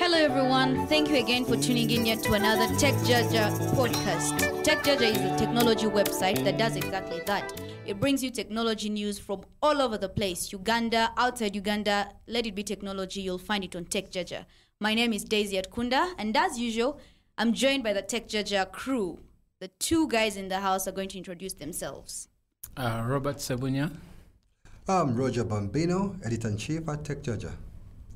Hello everyone, thank you again for tuning in yet to another Techjaja Podcast. Techjaja is a technology website that does exactly that. It brings you technology news from all over the place. Uganda, outside Uganda, let it be technology, you'll find it on Techjaja. My name is Daisy Atukunda, and as usual, I'm joined by the Techjaja crew. The two guys in the house are going to introduce themselves. Robert Ssebunya. I'm Roger Bambino, Editor-in-Chief at Techjaja.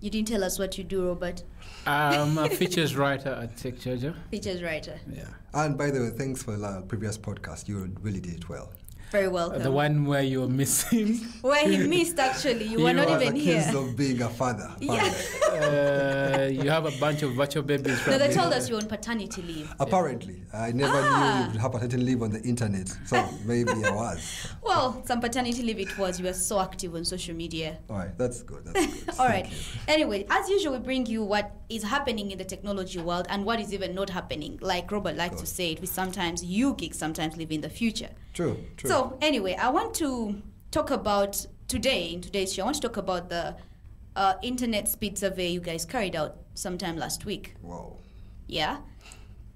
You didn't tell us what you do, Robert. I'm a features writer at Techjaja. Features writer. Yeah. And by the way, thanks for the previous podcast. You really did it well. Very welcome. The one where you were missing. Where he missed, actually. You were not even here. Accused of being a father. Yeah. You have a bunch of virtual babies. No, they told us you were on paternity leave. Apparently. I never knew you would have paternity leave on the internet. So maybe I was. Well, some paternity leave it was. You were so active on social media. All right. That's good. That's good. All right. Anyway, as usual, we bring you what is happening in the technology world and what is even not happening. Like Robert likes to say it, we sometimes, you geeks sometimes live in the future. True. So anyway, I want to talk about in today's show, I want to talk about the internet speed survey you guys carried out sometime last week. Wow. Yeah.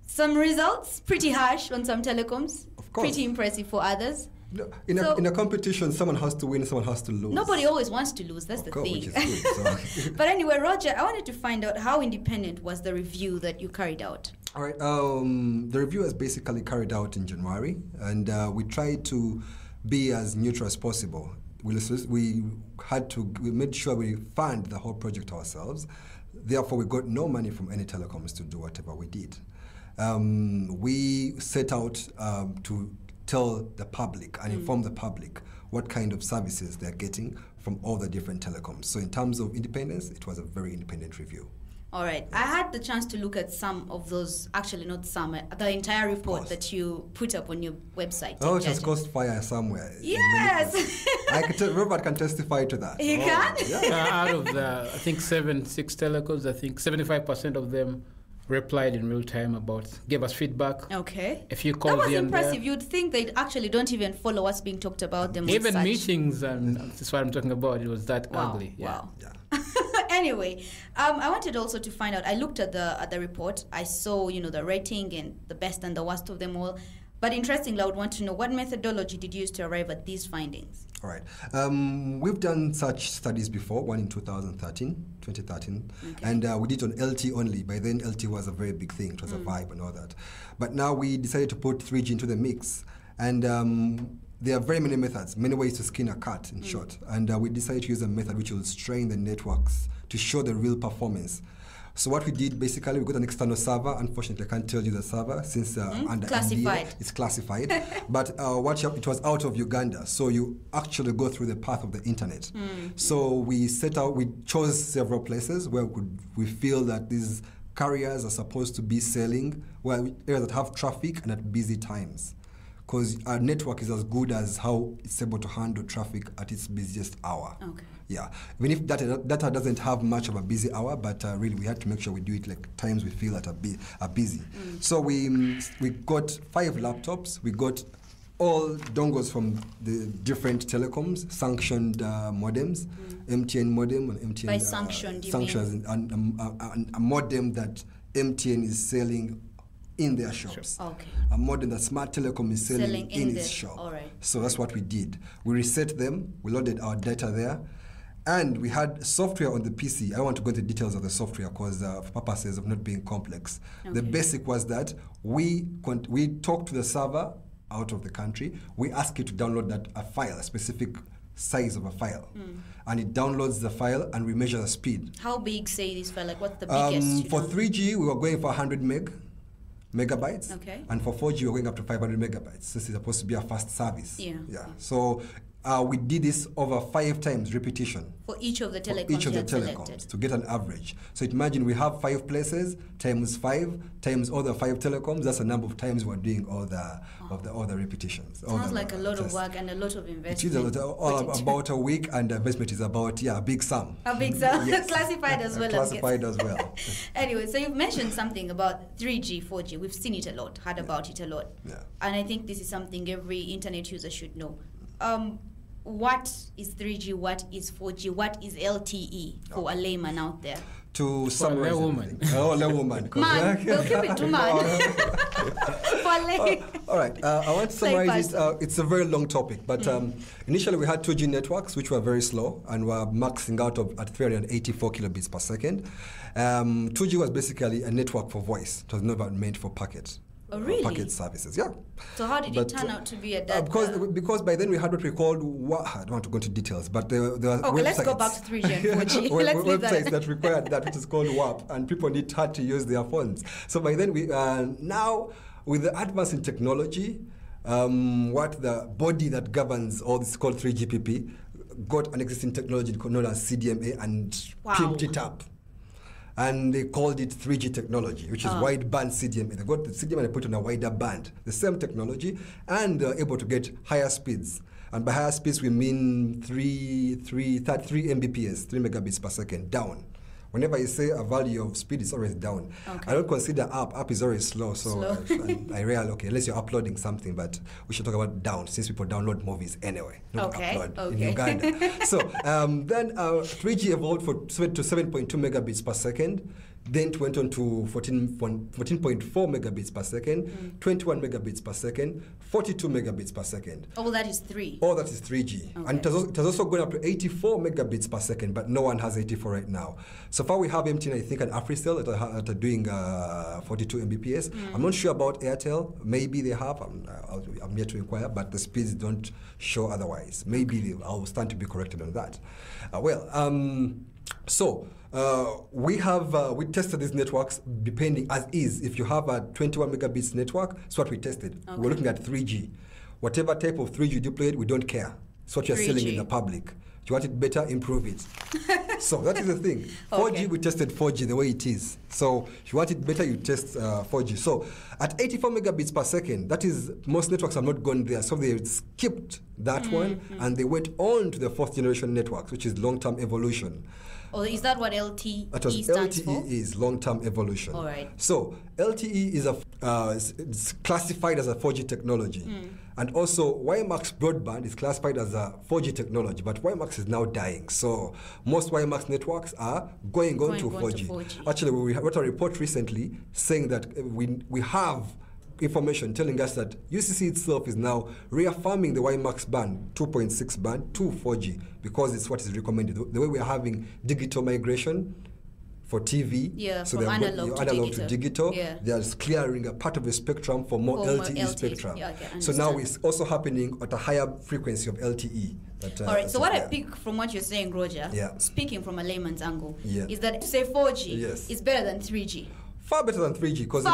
Some results, pretty harsh on some telecoms. Of course. Pretty impressive for others. No, in a competition, someone has to win, someone has to lose. Nobody always wants to lose, that's the thing. Which is good, so. But anyway, Roger, I wanted to find out how independent was the review that you carried out? All right. The review was basically carried out in January, and we tried to be as neutral as possible. We made sure we fund the whole project ourselves. Therefore, we got no money from any telecoms to do whatever we did. We set out to tell the public and inform the public what kind of services they're getting from all the different telecoms. So in terms of independence, it was a very independent review. All right. I had the chance to look at some of those, actually not some, the entire report that you put up on your website. Oh, it has caused fire somewhere. Yes! Robert can testify to that. He can? Yeah. Out of the, I think, 6 telecoms, I think 75% of them replied in real time gave us feedback. Okay. If you call that was impressive. You'd think they actually don't even follow what's being talked about them. Even meetings, and that's what I'm talking about, it was that ugly. Yeah. Wow. Yeah. Anyway, I wanted also to find out, I looked at the report, I saw, the rating and the best and the worst of them all. But interestingly, I would want to know, what methodology did you use to arrive at these findings? All right. We've done such studies before, one in 2013, okay. And we did on LT only. By then, LT was a very big thing. It was a vibe and all that. But now we decided to put 3G into the mix. And there are very many methods, many ways to skin a cat, in short. And we decided to use a method which will strain the networks to show the real performance. So what we did, basically, we got an external server. Unfortunately, I can't tell you the server since under classified. NDA, it's classified. But it was out of Uganda, so you actually go through the path of the internet. So we chose several places where we feel that these carriers are supposed to be selling, areas that have traffic and at busy times. Because our network is as good as how it's able to handle traffic at its busiest hour. Okay. Yeah. Even if data doesn't have much of a busy hour, but really we had to make sure we do it like times we feel that are busy. So we got 5 laptops. We got all dongles from the different telecoms, sanctioned modems, MTN modem and MTN. By sanctioned, you mean? And a modem that MTN is selling in their shops. Sure. Okay. A modem that Smart Telecom is selling in its shop. All right. So that's what we did. We reset them, we loaded our data there, and we had software on the PC. I want to go into details of the software because for purposes of not being complex. Okay. The basic was that we talked to the server out of the country. We asked it to download a file, a specific size of a file, and it downloads the file, and we measure the speed. How big, say, this file? Like, what's the biggest? For 3G, we were going for 100 megabytes. Okay. And for 4G, we're going up to 500 megabytes. This is supposed to be a fast service. Yeah. So we did this over 5 times repetition. For each of the telecoms. Selected. To get an average. So imagine we have 5 places times 5 times all the 5 telecoms. That's the number of times we're doing all the repetitions. Sounds like a lot of work and a lot of investment. It is about a week, and the investment is about a big sum. A big sum. Yes. Classified as well. Classified as well. Anyway, so you've mentioned something about 3G, 4G. We've seen it a lot, heard about it a lot. Yeah. And I think this is something every internet user should know. what is 3G, what is 4G, what is LTE for a layman out there? To summarize, laywoman. Laywoman. Man, we'll keep it to man. For lay. All right, I want to summarize it. It's a very long topic, but initially we had 2G networks, which were very slow and were maxing out at 384 kilobits per second. 2G was basically a network for voice. It was never meant for packet. Oh, really? Packet services, yeah. So how did it turn out to be a data? Because by then we had what we called, I don't want to go into details, but there were okay, let's go back to 3G and 4G. Let's leave websites that required that, which is called WAP, and people had to use their phones. So by then we now with the advance in technology, what the body that governs all this called 3GPP got an existing technology known as CDMA and pimped it up. And they called it 3G technology, which is wideband CDMA. They got the CDMA and they put on a wider band, the same technology, and they're able to get higher speeds. And by higher speeds, we mean 3 Mbps, 3 megabits per second, down. Whenever you say a value of speed, it's always down. Okay. I don't consider up is always slow, so I rarely, unless you're uploading something, but we should talk about down, since people download movies anyway, not upload in Uganda. So then 3G evolved to 7.2 megabits per second, then it went on to 14.4 megabits per second, 21 megabits per second, 42 megabits per second. All that is 3. All that is 3G. Okay. And it has also gone up to 84 megabits per second, but no one has 84 right now. So far we have MTN, I think, and AfriCell that are doing 42 Mbps. I'm not sure about Airtel. Maybe they have. I'm yet to inquire, but the speeds don't show otherwise. Maybe I'll stand to be corrected on that. We tested these networks depending as is. If you have a 21 megabits network, it's what we tested. Okay. We're looking at 3G. Whatever type of 3G you deployed, we don't care. It's what you're 3G. Selling in the public. If you want it better, improve it. So that is the thing. 4G, we tested 4G the way it is. So if you want it better, you test 4G. So at 84 megabits per second, that is, most networks have not gone there. So they skipped that one and they went on to the fourth generation networks, which is long-term evolution. Or is that what LTE stands for? LTE is long-term evolution. All right. So LTE is it's classified as a 4G technology. And also WiMAX broadband is classified as a 4G technology, but WiMAX is now dying. So most WiMAX networks are going on to 4G. Actually, we wrote a report recently saying that we have information telling us that UCC itself is now reaffirming the WiMAX band, 2.6 band, to 4G, because it's what is recommended. The way we are having digital migration for TV, so from analog to digital, they are clearing a part of the spectrum for more LTE spectrum. So now it's also happening at a higher frequency of LTE. All right, so what I pick from what you're saying, Roger, speaking from a layman's angle, is that to say 4G is better than 3G. Far better than 3G, because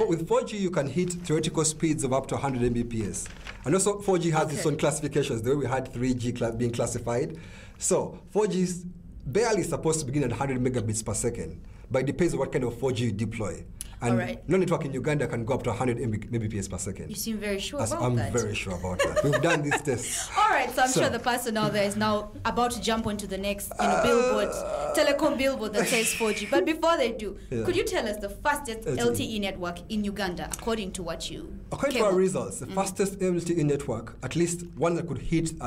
with 4G you can hit theoretical speeds of up to 100 Mbps. And also 4G has its own classifications, the way we had 3G being classified. So 4G is barely supposed to begin at 100 megabits per second, but it depends on what kind of 4G you deploy. And no network in Uganda can go up to 100 Mbps per second. You seem very sure about that. I'm very sure about that. We've done these tests. All right, so I'm sure the person out there is now about to jump onto the next billboard, telecom billboard that says 4G. But before they do, could you tell us the fastest LTE network in Uganda, according to what you According to our results, the fastest LTE network, at least one that could hit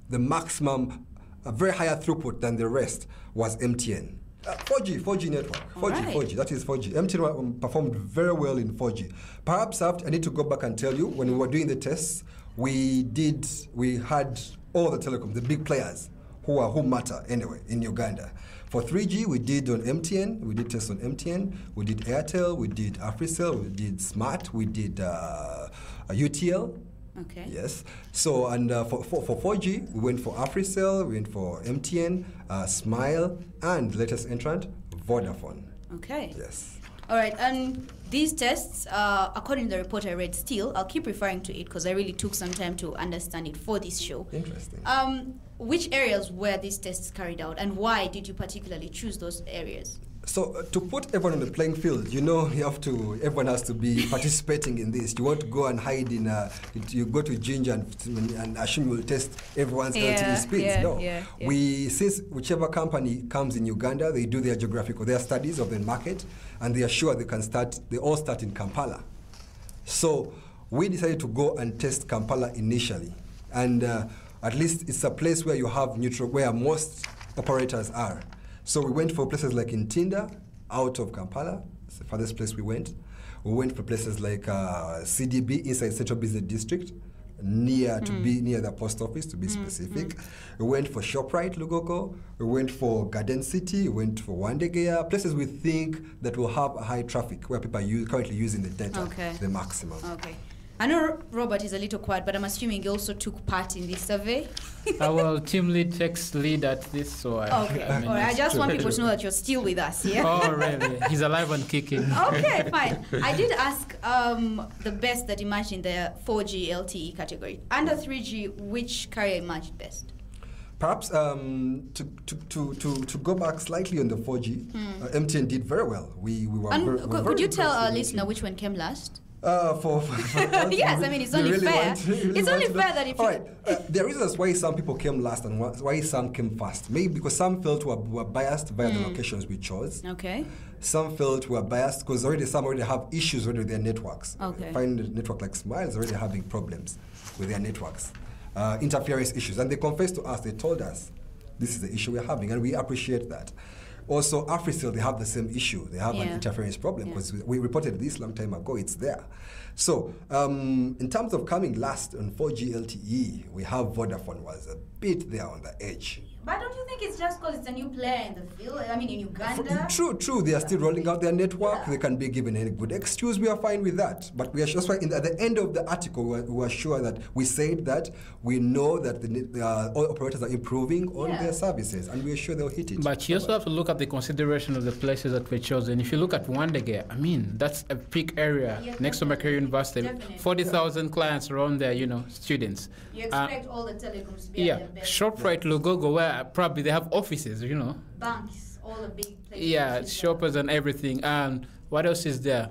the maximum, a very higher throughput than the rest, was MTN. 4G network. 4G, that is 4G. MTN performed very well in 4G. Perhaps I need to go back and tell you, when we were doing the tests, we had all the telecoms, the big players who matter anyway in Uganda. For 3G, we did on MTN, we did tests on MTN, we did Airtel, we did AfriCell, we did Smart, we did UTL. Okay. Yes. So, and for 4G, we went for AfriCell, we went for MTN, Smile, and latest entrant, Vodafone. Okay. Yes. All right. And these tests, according to the report I read, still, I'll keep referring to it because I really took some time to understand it for this show. Interesting. Which areas were these tests carried out, and why did you particularly choose those areas? So to put everyone on the playing field, everyone has to be participating in this. You won't go and hide you go to Ginger and assume you will test everyone's LTE speeds. Since whichever company comes in Uganda, they do their studies of the market, and they are sure they all start in Kampala. So we decided to go and test Kampala initially. And At least it's a place where you have neutral, where most operators are. So we went for places like in Tinda, out of Kampala. It's the farthest place we went. We went for places like CDB, inside Central Business District, near the post office, to be specific. We went for ShopRite, Lugoko. We went for Garden City. We went for Wandegea, places we think that will have a high traffic, where people are currently using the data the maximum. Okay. I know Robert is a little quiet, but I'm assuming he also took part in this survey. Well, team lead, text lead at this, so I just want people to know that you're still with us, yeah? Oh, really? He's alive and kicking. Okay, fine. I did ask the best that emerged in the 4G LTE category. Under 3G, which carrier emerged best? Perhaps to go back slightly on the 4G, MTN did very well. We were could you tell our listener which one came last? Yes, I mean, it's only fair. It's only fair that if all right, there are reasons why some people came last and why some came first. Maybe because some felt were biased via the locations we chose. Okay. Some felt were biased because some already have issues with their networks. Okay. Find a network like Smile is already having problems with their networks, interference issues, and they confessed to us. They told us this is the issue we're having, and we appreciate that. Also, AfriCell, they have the same issue. They have an interference problem because we reported this long time ago. It's there. So, in terms of coming last on 4G LTE, we have Vodafone was a bit there on the edge. But don't you think it's just because it's a new player in the field? I mean, in Uganda? True. They are still rolling out their network. They can be given any good excuse. We are fine with that. But we are just at the end of the article, we were sure that we said that we know that all operators are improving on their services, and we are sure they'll hit it. But you also have to look at the consideration of the places that were chosen. If you look at Wandegea, I mean, that's a peak area next to Makerere University. 40,000 clients around there, students. You expect all the telecoms to be at their best. ShopRite, Lugogo, where probably they have offices, Banks, all the big places. Yeah, shoppers and everything. And what else is there?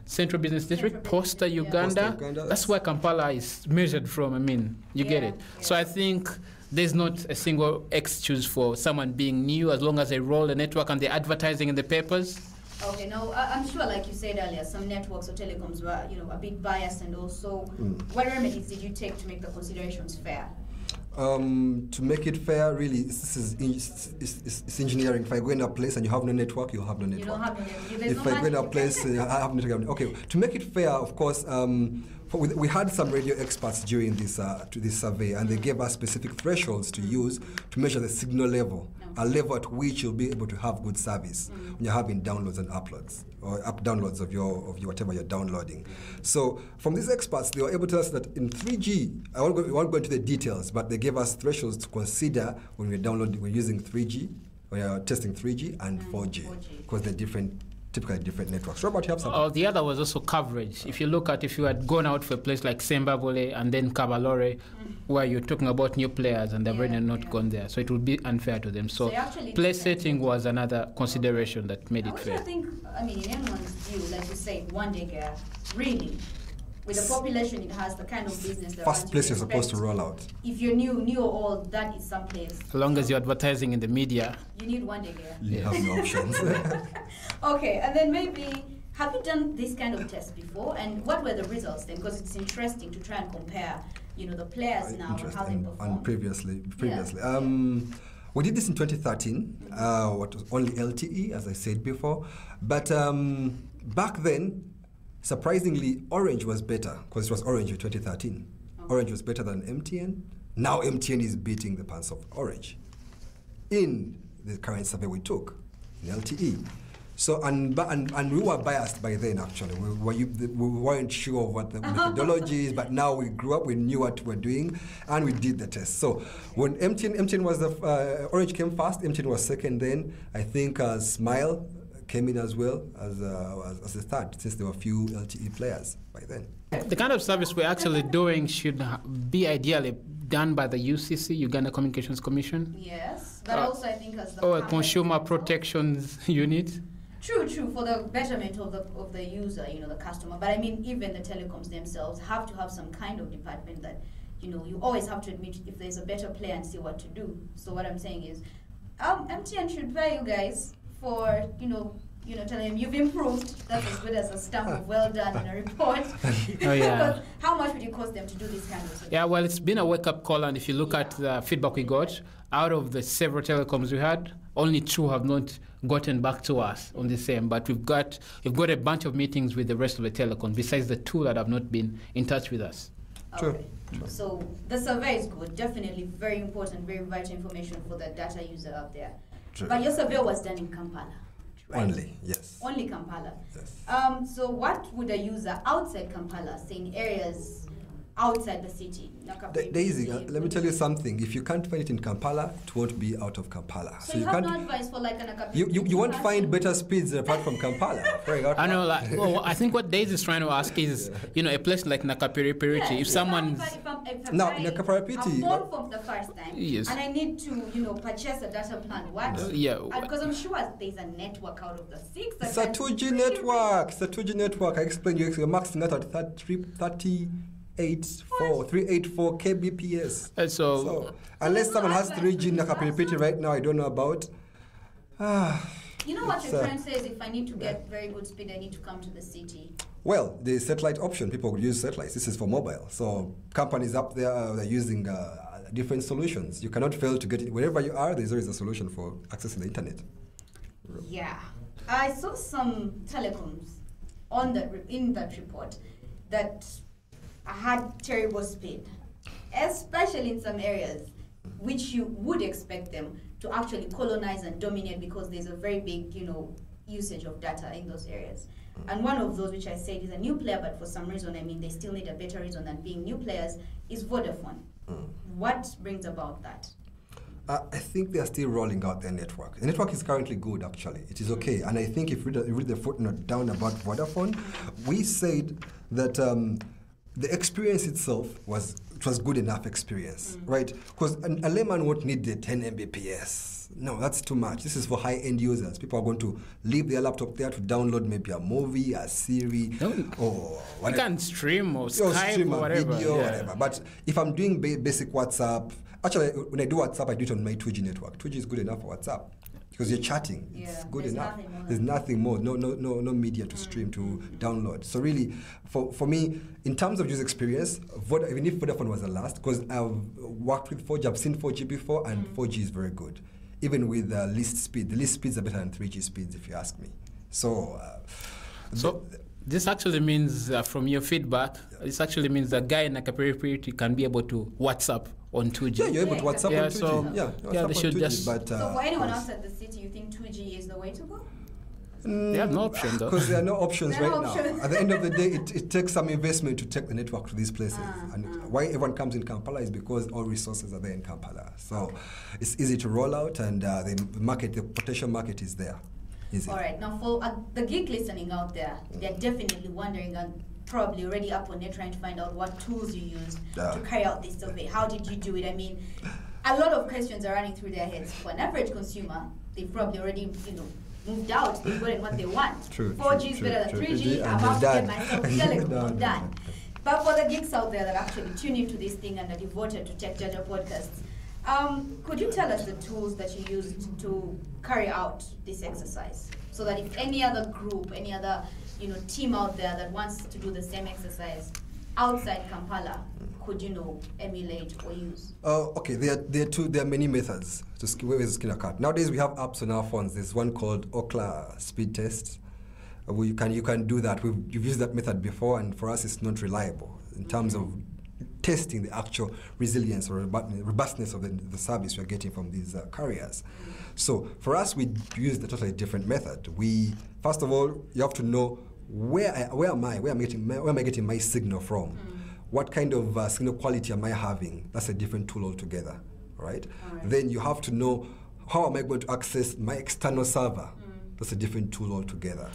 Central Business District, Posta, Uganda. That's where Kampala is measured from. I mean, you get it. Yeah. So I think there's not a single excuse for someone being new as long as they roll the network and they're advertising in the papers. Okay, no, I'm sure, like you said earlier, some networks or telecoms were, a bit biased, and also, what remedies did you take to make the considerations fair? To make it fair, really, it's engineering. If I go in a place and you have no network, you'll have no network. You don't have no network. If I go in a place, I have network. Okay, to make it fair, of course, we had some radio experts during this survey, and they gave us specific thresholds to use to measure the signal level, a level at which you'll be able to have good service when you're having downloads and uploads, or downloads of your whatever you're downloading. So from these experts, they were able to tell us that in 3G, I won't go into the details, but they gave us thresholds to consider when we're using 3G, we are testing 3G and 4G, because they're typically different networks. Robert, you have something? The other was also coverage. If you had gone out for a place like Sembabole and then Kabalore, where you're talking about new players and they've already not gone there, so it would be unfair to them. So place setting was another consideration that made it fair. I think, in anyone's view, like you say, Wandegea, really, with the population it has, the kind of business that first place you're supposed to roll out. If you're new or old, that is some place. As long as you're advertising in the media. You need Wandegea. You have no options. Okay, and then maybe, have you done this kind of test before? And what were the results then? Because it's interesting to try and compare, the players now and how they perform. And previously. We did this in 2013, what was only LTE, as I said before. But back then, surprisingly, Orange was better, because it was Orange in 2013. Okay. Orange was better than MTN. Now MTN is beating the pants of Orange in the current survey we took in LTE. So, and we were biased by then, actually. We weren't sure of what the methodology is, but now we grew up, we knew what we were doing, and we did the test. So when MTN was Orange came first, MTN was second then. I think Smile came in as well as a third, since there were few LTE players by then. The kind of service we're actually doing should be ideally done by the UCC, Uganda Communications Commission. Yes, but also I think as the or a consumer protections unit. True, for the betterment of the user, the customer. But I mean, even the telecoms themselves have to have some kind of department that, you always have to admit if there's a better player and see what to do. So what I'm saying is, MTN should pay you guys for, telling them you've improved. That's as good as a stamp of well done in a report. Oh, yeah. How much would it cost them to do this kind of stuff? Yeah, well, it's been a wake-up call, and if you look at the feedback we got, out of the several telecoms we had, only 2 have not gotten back to us on the same. But we've got a bunch of meetings with the rest of the telecoms, besides the 2 that have not been in touch with us. Okay. So the survey is good, definitely very important, very vital information for the data user out there. True. But your survey was done in Kampala. Right? Only, yes. Only Kampala. Yes. So what would a user outside Kampala say in areas outside the city? Daisy, let me tell you something. If you can't find it in Kampala, it won't be out of Kampala. So you have no advice for like an Akapi? You won't find better speeds apart from Kampala. I know, I think what Daisy is trying to ask is, a place like Nakapiripiriti, if someone... Now, Nakapiripiti... I'm born for the first time, yes. And I need to, purchase a data plan. What? Yeah. Because I'm sure there's a network out of the 6. It's a 2G network. It's a 2G network. I explained you're maxing out at 384 kbps. So unless someone has 3G in Nakapiripiti right now, I don't know about. You know what your friend says, if I need to get very good speed, I need to come to the city. Well, the satellite option, people would use satellites. This is for mobile. So companies up there are using different solutions. You cannot fail to get it. Wherever you are, there's always a solution for accessing the internet. Yeah. I saw some telecoms in that report that had terrible speed, especially in some areas which you would expect them to actually colonize and dominate because there's a very big, usage of data in those areas. And one of those, which I said is a new player, but for some reason, they still need a better reason than being new players, is Vodafone. What brings about that? I think they are still rolling out their network. The network is currently good, actually. It is okay. And I think if you read the footnote down about Vodafone, we said that the experience itself was good enough experience, right? Because a layman won't need the 10 Mbps. No, that's too much. This is for high-end users. People are going to leave their laptop there to download maybe a movie, a series, or whatever. You can stream or Skype or whatever. Video, whatever. But if I'm doing basic WhatsApp, actually, when I do WhatsApp, I do it on my 2G network. 2G is good enough for WhatsApp. Because you're chatting, it's good enough. There's nothing more, no media to stream, to download. So really, for me, in terms of user experience, even if Vodafone was the last, because I've worked with 4G, I've seen 4G before, and 4G is very good. Even with least speed, the least speeds are better than 3G speeds, if you ask me. So this actually means, from your feedback, this actually means the guy in Nakapiripiriti can be able to WhatsApp on 2G. Yeah, you're able to WhatsApp on 2G. So, they should 2G, just... But, so for anyone outside the city, you think 2G is the way to go? They have no option, though. Because there are no options now. At the end of the day, it takes some investment to take the network to these places. And why everyone comes in Kampala is because all resources are there in Kampala. So it's easy to roll out, and the potential market is there. Easy. All right. Now, for the geek listening out there, they're definitely wondering and probably already up on it trying to find out what tools you used to carry out this survey. How did you do it? I mean, a lot of questions are running through their heads. For an average consumer, they've probably already, moved out. They've gotten what they want. 4G is better than 3G. I'm out to get myself Telecom done. But for the geeks out there that actually tune into this thing and are devoted to Techjaja Podcasts, could you tell us the tools that you used to carry out this exercise, so that if any other group, any other team out there that wants to do the same exercise outside Kampala could emulate or use? Okay, there are many methods to skin a cat. Nowadays we have apps on our phones. There's one called Ookla Speed Test. You can do that. You've used that method before, and for us it's not reliable in terms of testing the actual resilience or robustness of the service we're getting from these carriers. So for us, we used a totally different method. First of all, you have to know where am I getting my signal from? What kind of signal quality am I having? That's a different tool altogether, right? Then you have to know how am I going to access my external server? That's a different tool altogether.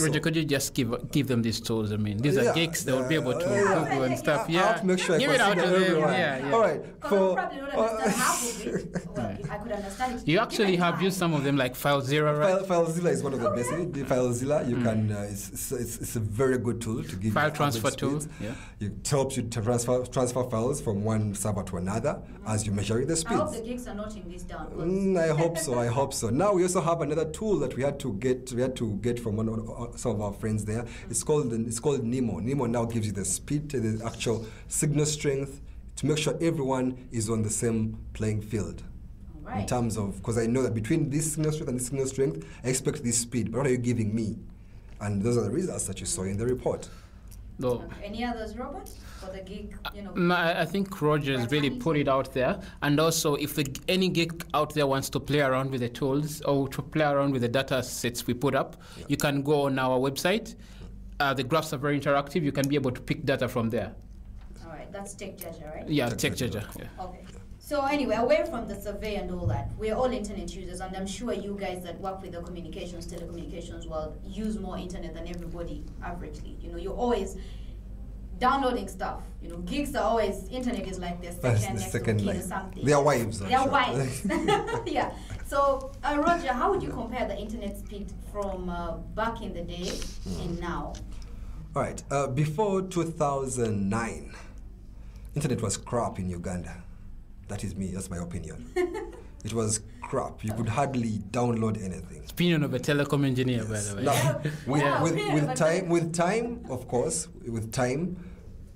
Roger, could you just give them these tools? I mean, these are geeks. They will be able to Google and stuff. I have to make sure give I it out to them. everyone. Yeah. All right. For probably not understand half of it. Well, I could understand it. You actually have used some of them, like FileZilla, right? FileZilla is one of the best. The FileZilla, you can. It's a very good tool to give file you transfer tool. Speeds. Yeah. It helps you to transfer files from one server to another as you measure the speeds. I hope the geeks are noting this down. I hope so. Now we also have another tool that we had to get from some of our friends there. It's called Nemo. Nemo now gives you the speed, the actual signal strength, to make sure everyone is on the same playing field. Right. In terms of, because I know that between this signal strength and this signal strength, I expect this speed, but what are you giving me? And those are the results that you saw in the report. No. Any others, Robert? For the geek, No, I think Roger's really put it out there. And also, if any geek out there wants to play around with the tools or to play around with the data sets we put up, you can go on our website. The graphs are very interactive. You can be able to pick data from there. All right, that's Techjaja, right? Yeah, Techjaja. Yeah. Okay. So anyway, away from the survey and all that, we're all internet users, and I'm sure you guys that work with the telecommunications world use more internet than everybody averagely. You're always downloading stuff. Geeks are always, internet is like their second kid or something. Their wives. Their wives. Yeah. So, Roger, how would you compare the internet speed from back in the day and now? All right. Before 2009, internet was crap in Uganda. That is me. That's my opinion. It was crap. You could hardly download anything. Opinion of a telecom engineer, by the way. Now, with time, of course,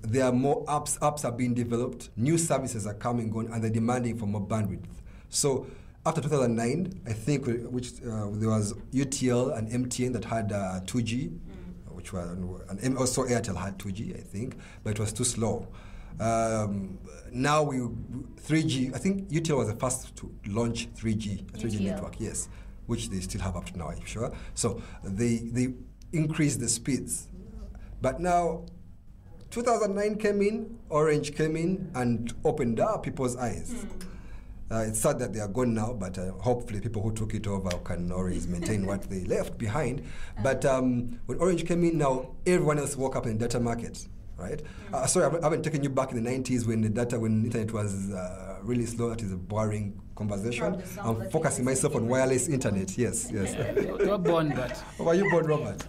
there are more apps. Apps are being developed. New services are coming on, and they're demanding for more bandwidth. So after 2009, I think there was UTL and MTN that had 2G, which was, and also Airtel had 2G, I think, but it was too slow. Now 3G. I think UTL was the first to launch 3G network. Yes, which they still have up to now, I'm sure. So they increased the speeds, but now 2009 came in, Orange came in and opened up people's eyes. It's sad that they are gone now, but hopefully people who took it over can always maintain what they left behind. But when Orange came in, now everyone else woke up in the data market. Right? Sorry, I haven't taken you back in the 90s when internet was really slow. That is a boring conversation. I'm focusing myself on wireless internet. Yes. You were born, but... Were you born, Robert?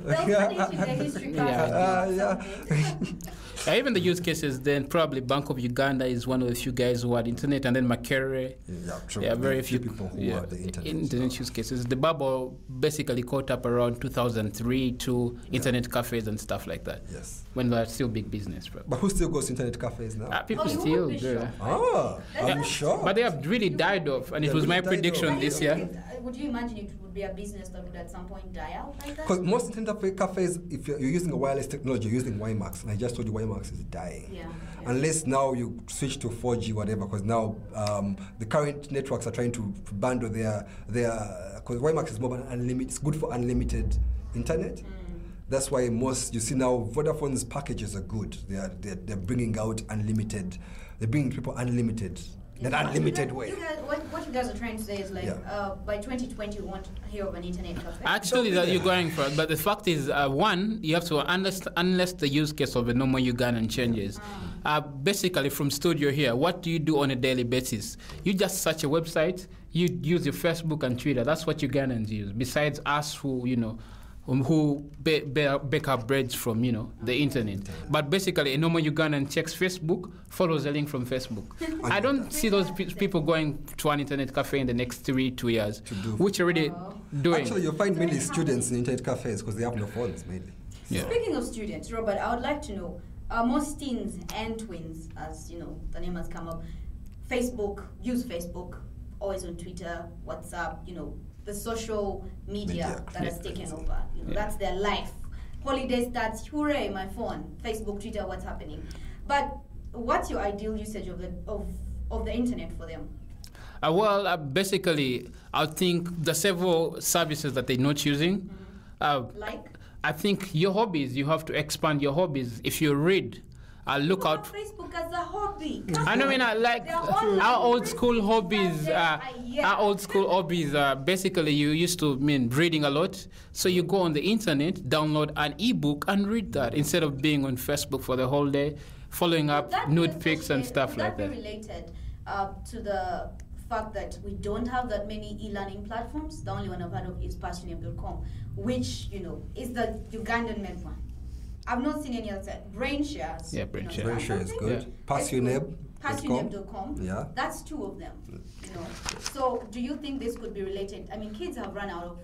Even the use cases, then probably Bank of Uganda is one of the few guys who had internet, and then Makerere. Yeah, true. Yeah, very few people who had the internet. Internet use cases. The bubble basically caught up around 2003 to internet cafes and stuff like that. Yes. When they're still big business. Probably. But who still goes to internet cafes now? People still do. Sure. I'm sure. But they have really died off, and it was my prediction this year. Would you imagine it would be a business that would at some point die out like that? Because most internet cafes, if you're using a wireless technology, you're using WiMAX, and I just told you WiMAX is dying. Yeah. Unless now you switch to 4G, whatever, because now the current networks are trying to bundle their because WiMAX is mobile unlimited. It's good for unlimited internet. That's why you see now Vodafone's packages are good. They're bringing out unlimited. They're bringing people unlimited. That unlimited way. What you guys are trying to say is by 2020 you want to hear of an internet cafe. Actually, that you're going for it. But the fact is, one, you have to understand, unless the use case of a normal Ugandan changes. Basically, from studio here, what do you do on a daily basis? You just search a website. You use your Facebook and Twitter. That's what Ugandans use. Besides us, who bake up breads from, the internet. But basically, a normal Ugandan checks Facebook, follows a link from Facebook. I don't see those people going to an internet cafe in the next 2 years, which are already doing. Actually, you'll find mainly students in internet cafes because they have no phones, mainly. Yeah. Speaking of students, Robert, I would like to know, most teens and twins, as the name has come up, use Facebook, always on Twitter, WhatsApp, the social media that has taken over. That's their life. Holiday starts, hooray, my phone, Facebook, Twitter, what's happening. But what's your ideal usage of the internet for them? Basically, I think the several services that they're not using. Like? I think your hobbies, you have to expand your hobbies. If you read, look out. Facebook as a hobby. I mean, our old school hobbies. Our old school hobbies. Basically, you used to reading a lot, so you go on the internet, download an ebook, and read that instead of being on Facebook for the whole day, following up nude pics and stuff like that. Would that be related to the fact that we don't have that many e-learning platforms? The only one I've heard of is passionate.com, which is the Ugandan-made one. I've not seen any other. BrainShares. Yeah, BrainShares. BrainShares is good. Yeah. Passionate.com. Yeah. That's two of them. So do you think this could be related? I mean, kids have run out of.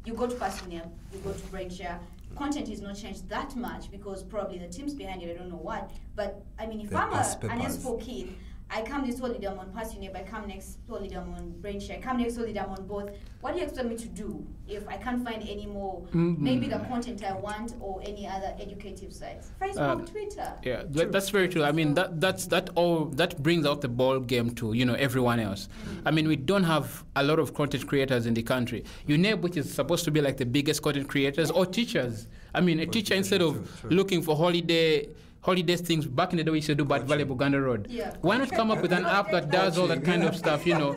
You go to Passionate, you go to BrainShare. Content is not changed that much because probably the teams behind it, I don't know what. But I mean, if I'm an S4 kid, I come this holiday, I'm on Passionate, I come next holiday, I'm on BrainShare, I come next holiday, I'm on both. What do you expect me to do if I can't find any more, maybe the content I want or any other educative sites? Facebook, Twitter. Yeah, that's very true. I mean, that brings out the ball game to, everyone else. I mean, we don't have a lot of content creators in the country. UNEB, which is supposed to be like the biggest content creators, or teachers. I mean, a teacher, instead of looking for holiday things, back in the day we used to do Bad Valley Buganda Road. Yeah. Why not come up with an app that does all that kind of stuff, No,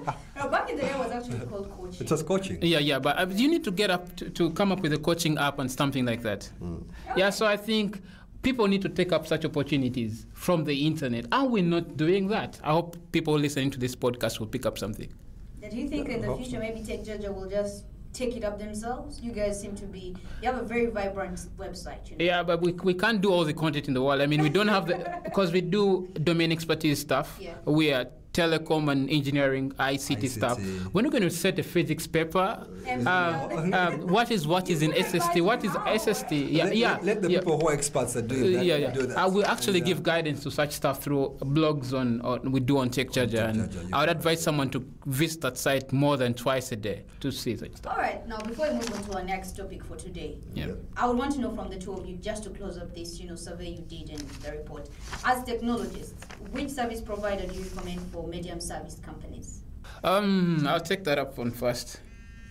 back in the day it was actually called coaching. It was coaching. Yeah, but you need to get up to come up with a coaching app and something like that. Yeah, so I think people need to take up such opportunities from the internet. Are we not doing that? I hope people listening to this podcast will pick up something. Do you think in the future maybe Techjaja will just take it up themselves? You guys seem to be, you have a very vibrant website. Yeah, but we can't do all the content in the world. I mean, we don't have because we do domain expertise stuff. Yeah. We are telecom and engineering, ICT stuff. We're not going to set a physics paper. What is in SST? What is SST? Let the people who are experts at doing that do that. I will actually give guidance to such stuff through blogs we do on Techjaja, and I would advise someone to visit that site more than twice a day to see such stuff. All right, now before we move on to our next topic for today, I would want to know from the two of you, just to close up this survey you did in the report, as technologists, which service provider do you recommend for medium service companies? I'll take that up one first.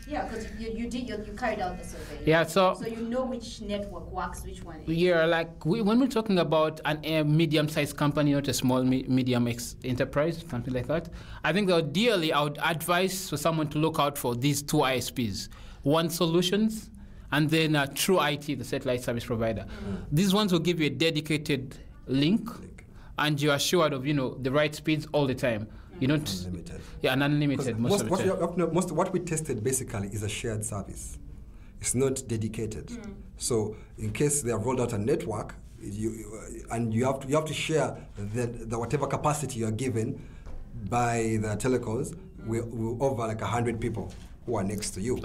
Yeah, because you carried out the survey. Yeah, so you know which network works, which one. Yeah, like when we're talking about a medium-sized company, not a small medium enterprise, something like that. I think ideally I would advise for someone to look out for these two ISPs: One Solutions and then True IT, the satellite service provider. These ones will give you a dedicated link, and you're assured of the right speeds all the time. You don't unlimited. Yeah, and unlimited most of the time. What we tested basically is a shared service. It's not dedicated. So in case they have rolled out a network, you have to share the whatever capacity you're given by the telecoms with over like 100 people who are next to you.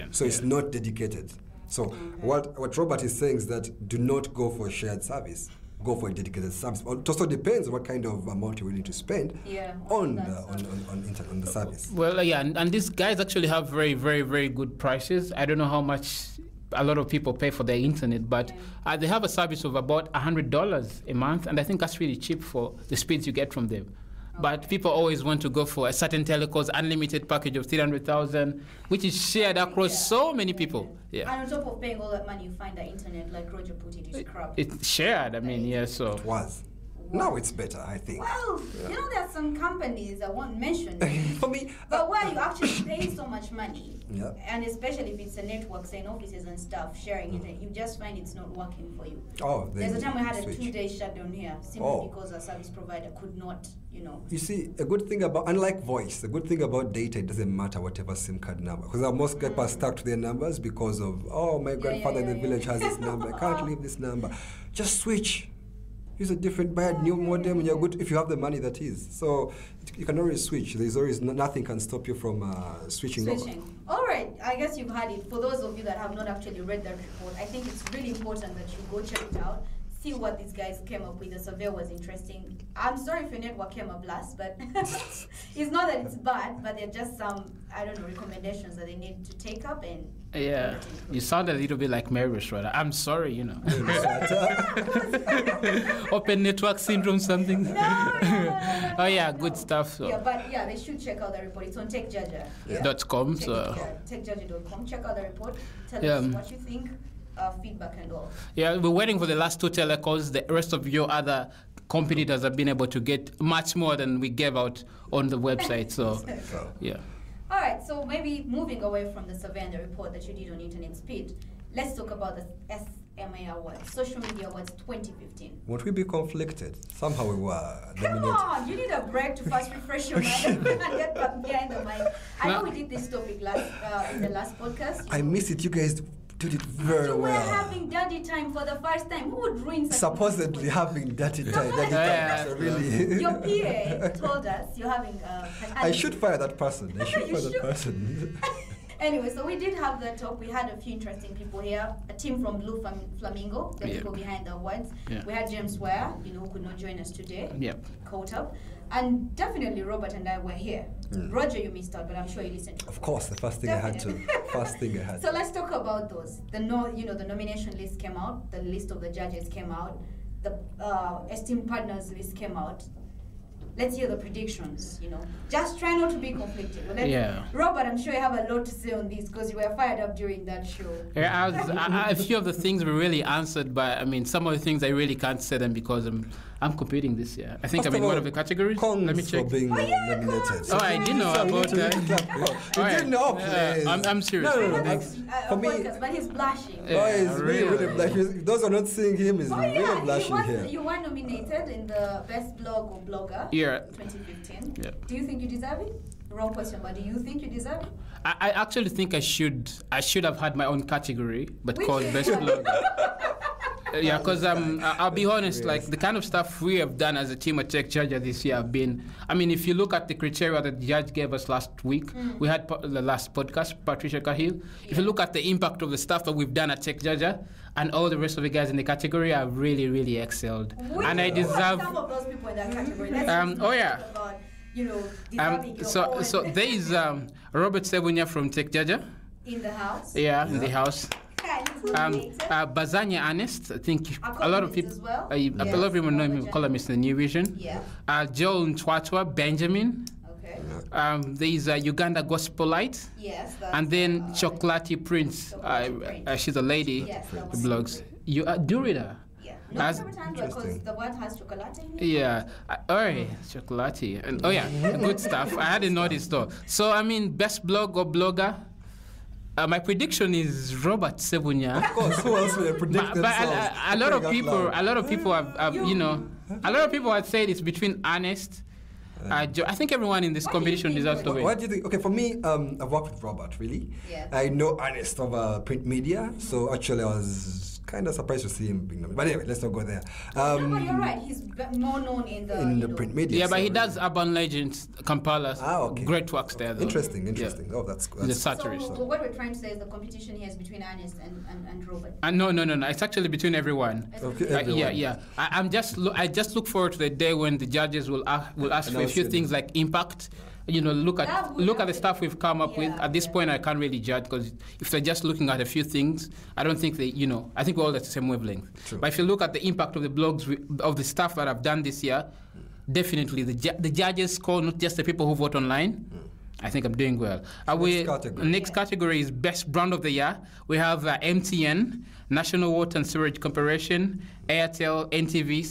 So it's not dedicated. So what Robert is saying is that do not go for a shared service. Go for a dedicated service. It also depends on what kind of amount you're willing to spend on the service. Well, and these guys actually have very, very, very good prices. I don't know how much a lot of people pay for their internet, but they have a service of about $100 a month, and I think that's really cheap for the speeds you get from them. But people always want to go for a certain telco's unlimited package of 300,000, which is shared across so many people. And on top of paying all that money, you find the internet, like Roger put it, is crap. It's shared. I mean, so it was. Now it's better, I think. Well, there are some companies I won't mention for me, but where you actually pay so much money, and especially if it's a network, say in offices and stuff, sharing it, you just find it's not working for you. There's a time we had a 2-day shutdown here simply because our service provider could not, You see, a good thing about, unlike voice, the good thing about data, it doesn't matter whatever SIM card number, because most people are stuck to their numbers because of, my grandfather in the village has this number, I can't leave this number. Just switch. Use a different, buy a new modem, and you're good if you have the money, that is. So you can always switch. There's always nothing can stop you from switching over. All right, I guess you've had it. For those of you that have not actually read that report, I think it's really important that you go check it out. See what these guys came up with. The survey was interesting. I'm sorry if your network came up last, but it's not that it's bad, but there are just some, recommendations that they need to take up and. Yeah, you sound a little bit like Mary Schroeder. I'm sorry, Open network syndrome, something. No. Oh yeah, good stuff. So. Yeah, but they should check out the report. It's on Techjaja. .com. Techjaja.com. Check out the report. Tell us what you think. Feedback and all. Yeah, we're waiting for the last two telecoms. The rest of your other competitors have been able to get much more than we gave out on the website. So, yeah. All right, so maybe moving away from the survey and the report that you did on Internet Speed, let's talk about the SMA Awards, Social Media Awards 2015. Won't we be conflicted? Somehow we were Come nominated. on, you need a break to first refresh your mind and get back behind the mic. I know we did this topic in the last podcast. I miss it. You guys did it very you well. were having dirty time for the first time. Who would ruin such Supposedly having dirty time. So really. Your PA told us you're having I should fire that person. Anyway, so we did have the talk. We had a few interesting people here. A team from Blue Flamingo, the people behind the awards. Yeah. We had James Ware, who could not join us today. Yep. Caught up. And definitely Robert and I were here. Roger, you missed out, but I'm sure you listened to it. Of course, the first thing I had to. So let's talk about those. The nomination list came out. The list of the judges came out. The esteemed partners list came out. Let's hear the predictions, Just try not to be conflicted. Robert, I'm sure you have a lot to say on this because you were fired up during that show. Yeah, a few of the things were really answered by, some of the things I really can't say them because I'm competing this year. I think I'm in one of the categories. Let me check. For being nominated. Oh, I didn't know about that. You didn't know, please. I'm serious. No. For me, but he's blushing. He's really blushing. Those who are not seeing him, he's really blushing here. You were nominated in the Best Blog or Blogger 2015. Yeah. Do you think you deserve it? Wrong question, but do you think you deserve it? I actually think I should have had my own category, but called Best Blogger. Yeah, because I'll be honest, like the kind of stuff we have done as a team at Techjaja this year have been, if you look at the criteria that the judge gave us last week, we had the last podcast, Patricia Cahill. If you look at the impact of the stuff that we've done at Techjaja, and all the rest of the guys in the category have really, really excelled. And I deserve... some of those people in that category. So there is Robert Ssebunya from Techjaja. In the house? Yeah, in the house. Bazanya Ernest, I think a lot of people, a lot of people know him, columnist in the New Vision. Yeah. Joel Ntwatwa, Benjamin. Okay. There is Uganda Gospelite. Yes. And then Chocolati Prince. She's a lady. Yes, who blogs. Do you read her? Yeah. Not every time because the word has chocolate in it. Yeah. Chocolati. And good stuff. I hadn't noticed though. So best blog or blogger. My prediction is Robert Ssebunya. Of course, who else will predict themselves? A lot of people have said it's between Ernest. I think everyone in this competition deserves to win. What do you think? Okay, for me, I've worked with Robert, really. Yeah. I know Ernest of print media, so actually I was kind of surprised to see him being nominated. But anyway, let's not go there. No, but you're right. He's more known in the print media. Yeah, but he does Urban Legends, Kampala. Okay. Great works there, though. Interesting. Yeah. Oh, that's good. He's a satirist. So what we're trying to say is the competition here is between Ernest and Robert. No. It's actually between everyone. Okay, everyone. Yeah. I just look forward to the day when the judges will ask for a few things like impact. Look at the stuff we've come up with. At this point, I can't really judge because if they're just looking at a few things, I don't think they, I think we're all at the same wavelength. True. But if you look at the impact of the blogs, of the stuff that I've done this year, definitely the judges score, not just the people who vote online. I think I'm doing well. Next category is Best Brand of the Year. We have MTN, National Water and Sewerage Corporation, Airtel, NTV,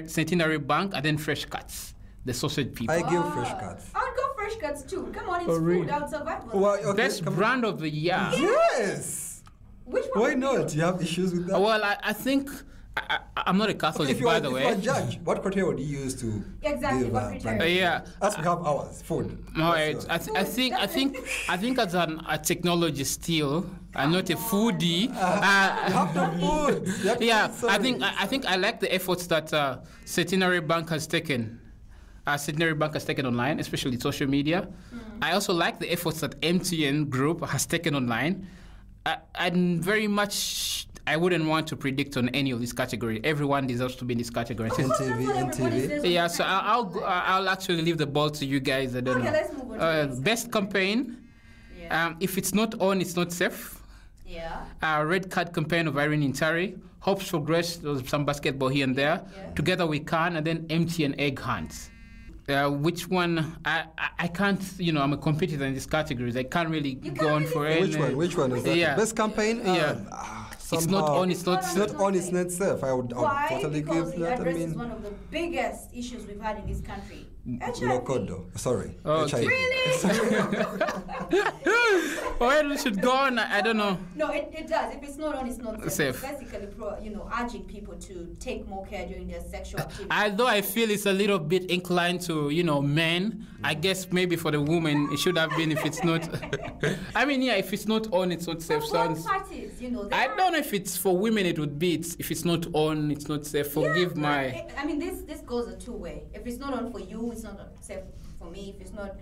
Centenary Bank, and then Fresh Cuts, the sausage people. I give Fresh Cuts. I'll go Fresh Cuts too. Come on, it's food. I'll survive. Best Brand of the Year. Yes! Which one? Why not? Do you have issues with that? Well, I think... I'm not a Catholic, by the way. If you're a judge, what criteria would you use to give what yeah. As we have ours, food. All right. I think as a technology still, I'm not a foodie. You have the food. Yeah, I think I like the efforts that Centenary Bank has taken. Centenary Bank has taken online, especially social media. I also like the efforts that MTN Group has taken online. I'm very much... I wouldn't want to predict on any of this category. Everyone deserves to be in this category. NTV. Yeah, so I'll actually leave the ball to you guys. I don't know. Let's move on. Best campaign. Yeah. If it's not on, it's not safe. Yeah. Red card campaign of Irene Intari. Hopes for Grace. There was some basketball here and there. Yeah. Together We Can, and then MTN Egg Hunts. Which one? I can't. I'm a competitor in these categories. I can't really go on for it. Which one is that? Yeah. Best campaign. Yeah. somehow. It's not on, it's not It's not on, it's not safe. I would Why? totally Because give it that. I addresses mean, one of the biggest issues we've had in this country. HIV. Locodo. Sorry. Okay. HIV. Where we should go on, I don't know. No, it does. If it's not on, it's not safe. Safe. It's basically, urging people to take more care during their sexual activity. Although I feel it's a little bit inclined to, men, I guess maybe for the woman it should have been if it's not. I mean, yeah, if it's not on, it's not safe. Both Sounds. parties, I don't know if it's for women. It would be if it's not on, it's not safe. Forgive my. I mean, this goes a two-way. If it's not on for you, it's not safe for me. If it's not,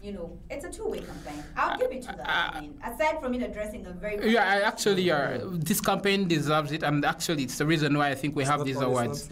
it's a two-way campaign. I'll give it to that. I mean, aside from it addressing a very this campaign deserves it, and actually, it's the reason why I think we have these awards.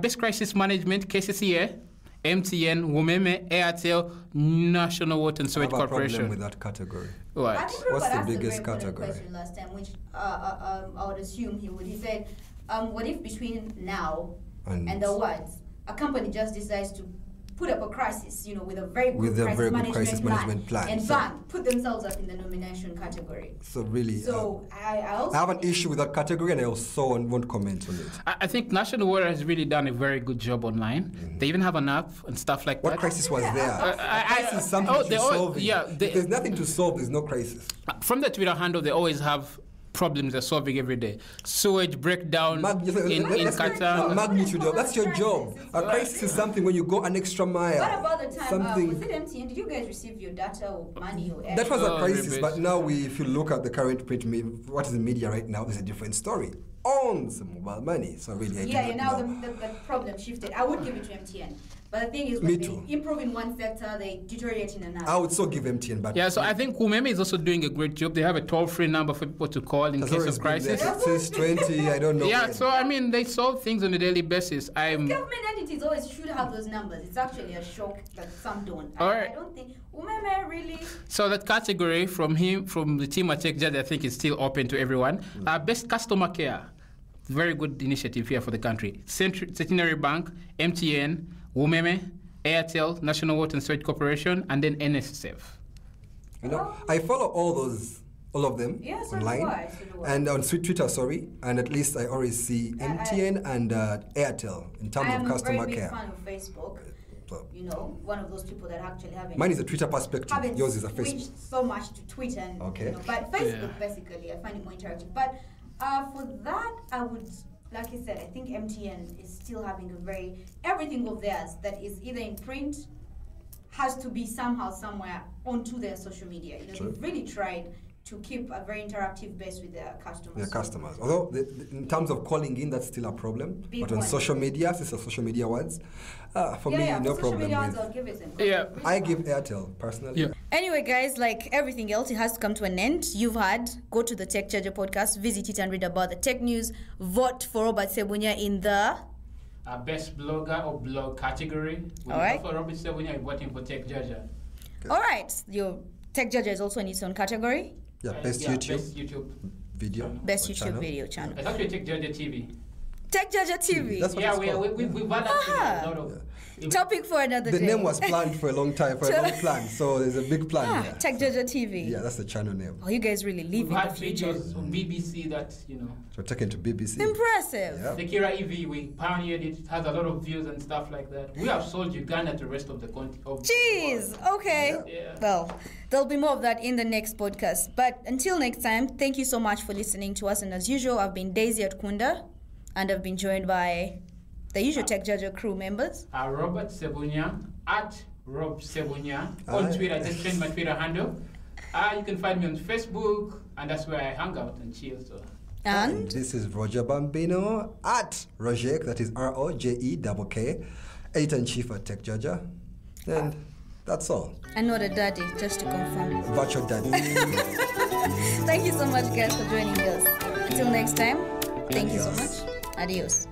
Best crisis management, KCCA, MTN, Wumeme, Airtel, National Water and Sewage Corporation. I have a problem with that category. What? I think What's Robert the asked biggest a very important category? question last time, which I would assume he would. He said, what if between now and the awards, a company just decides to put up a crisis, with a very good crisis management plan, and bang, put themselves up in the nomination category. So really, I also have an issue with that category, and I also won't comment on it. I think National Water has really done a very good job online. Mm-hmm. They even have an app and stuff like that. What crisis was there? Crisis is something to solve. If there's nothing to solve, there's no crisis. From the Twitter handle, they always have problems they're solving every day. Sewage breakdown in Qatar. Magnitude of that's your job. A crisis is something when you go an extra mile. What about the time? Was it MTN? Did you guys receive your data or money or? That was a crisis, but now if you look at the current print, what is the media right now? There's a different story. Owns mobile money, so really. Now the problem shifted. I would give it to MTN. But the thing is, when they improve in one sector, they deteriorate in another. I would so give MTN back. Yeah, so I think Wumeme is also doing a great job. They have a toll-free number for people to call in case of crisis. Since 20, I don't know. Yeah, so I mean, they solve things on a daily basis. Government entities always should have those numbers. It's actually a shock that some don't. I don't think Wumeme really. So that category from the team at Techjaja, I think is still open to everyone. Best customer care, very good initiative here for the country. Centenary Bank, MTN, Wumeme, Airtel, National Water and Sewage Corporation, and then NSSF. I follow all of them online, and on Twitter, and at least I always see MTN and Airtel in terms of customer care. I'm a very big fan of Facebook. One of those people that actually haven't. Mine is a Twitter perspective. Yours is a Facebook. So much to Twitter, and but Facebook basically, I find it more interactive. But for that, I would. Like I said, I think MTN is still having everything of theirs that is either in print has to be somehow, somewhere onto their social media. They've really tried to keep a very interactive base with their customers. Although in terms of calling in, that's still a problem. But on social media, since the social media words, for me, no problem. I'll give it I give Airtel personally. Yeah. Anyway, guys, like everything else, it has to come to an end. You've go to the Techjaja Podcast, visit it and read about the tech news. Vote for Robert Ssebunya in the best blogger or blog category. All right. For Robert Ssebunya, I'm voting for Techjaja. All right. Your Techjaja is also in its own category. Yeah, best YouTube video. Best YouTube video channel. It's actually Techjaja TV. Techjaja TV. That's what we've had a lot of. Topic for another day. The name was planned for a long time, for a long plan. So there's a big plan here. Techjaja TV. Yeah, that's the channel name. Oh, you guys really live in the future. Videos on BBC that, So taken to BBC. Impressive. Yeah. The Kira EV, we pioneered it. It has a lot of views and stuff like that. We have sold Uganda to the rest of the country. Jeez. Okay. Yeah. Well, there'll be more of that in the next podcast. But until next time, thank you so much for listening to us. And as usual, I've been Daisy Atukunda, and I've been joined by the usual Techjaja crew members. Robert Ssebunya, at Rob Ssebunya. On Twitter, I just changed my Twitter handle. You can find me on Facebook, and that's where I hang out and chill. So. And this is Roger Bambino, at Rojek, that is ROJEKK, editor-in-chief at Techjaja. And that's all. And not a daddy, just to confirm. Virtual daddy. Thank you so much, guys, for joining us. Until next time, thank you so much. Adios.